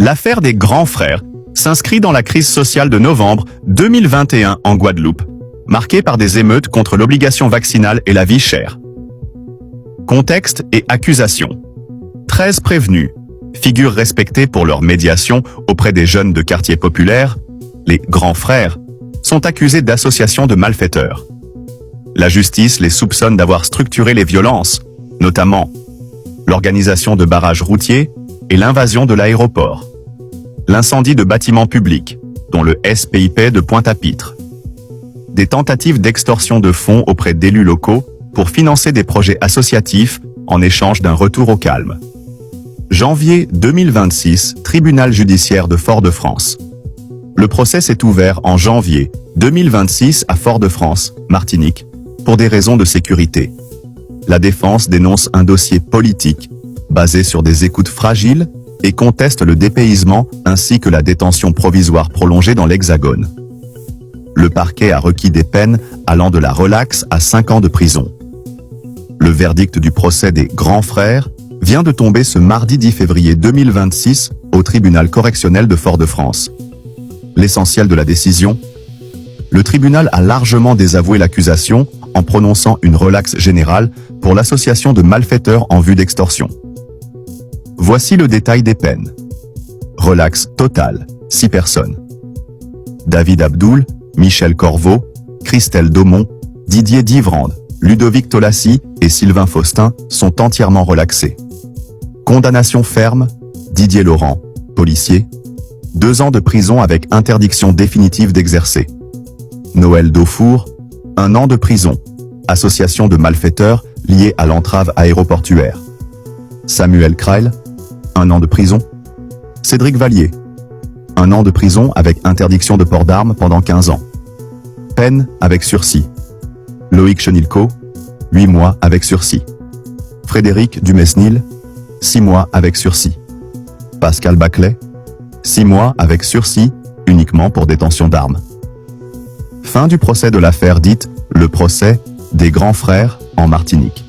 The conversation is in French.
L'affaire des grands frères s'inscrit dans la crise sociale de novembre 2021 en Guadeloupe, marquée par des émeutes contre l'obligation vaccinale et la vie chère. Contexte et accusations. 13 prévenus, figures respectées pour leur médiation auprès des jeunes de quartiers populaires, les grands frères, sont accusés d'association de malfaiteurs. La justice les soupçonne d'avoir structuré les violences, notamment l'organisation de barrages routiers et l'invasion de l'aéroport. L'incendie de bâtiments publics, dont le SPIP de Pointe-à-Pitre. Des tentatives d'extorsion de fonds auprès d'élus locaux pour financer des projets associatifs en échange d'un retour au calme. Janvier 2026, tribunal judiciaire de Fort-de-France. Le procès s'est ouvert en janvier 2026 à Fort-de-France, Martinique, pour des raisons de sécurité. La défense dénonce un dossier politique, basé sur des écoutes fragiles, et conteste le dépaysement ainsi que la détention provisoire prolongée dans l'Hexagone. Le parquet a requis des peines allant de la relaxe à 5 ans de prison. Le verdict du procès des grands frères vient de tomber ce mardi 10 février 2026 au tribunal correctionnel de Fort-de-France. L'essentiel de la décision, le tribunal a largement désavoué l'accusation en prononçant une relaxe générale pour l'association de malfaiteurs en vue d'extorsion. Voici le détail des peines. Relaxe totale, 6 personnes. David Abdoul, Michel Corveau, Christelle Daumont, Didier Divrande, Ludovic Tolassi et Sylvain Faustin sont entièrement relaxés. Condamnation ferme, Didier Laurent, policier, 2 ans de prison avec interdiction définitive d'exercer. Noël Daufour, 1 an de prison, association de malfaiteurs liée à l'entrave aéroportuaire. Samuel Kreil, 1 an de prison. Cédric Vallier, 1 an de prison avec interdiction de port d'armes pendant 15 ans. Peine avec sursis. Loïc Chenilco, 8 mois avec sursis. Frédéric Dumesnil, 6 mois avec sursis. Pascal Baclet, 6 mois avec sursis, uniquement pour détention d'armes. Fin du procès de l'affaire dite « Le procès des grands frères » en Martinique.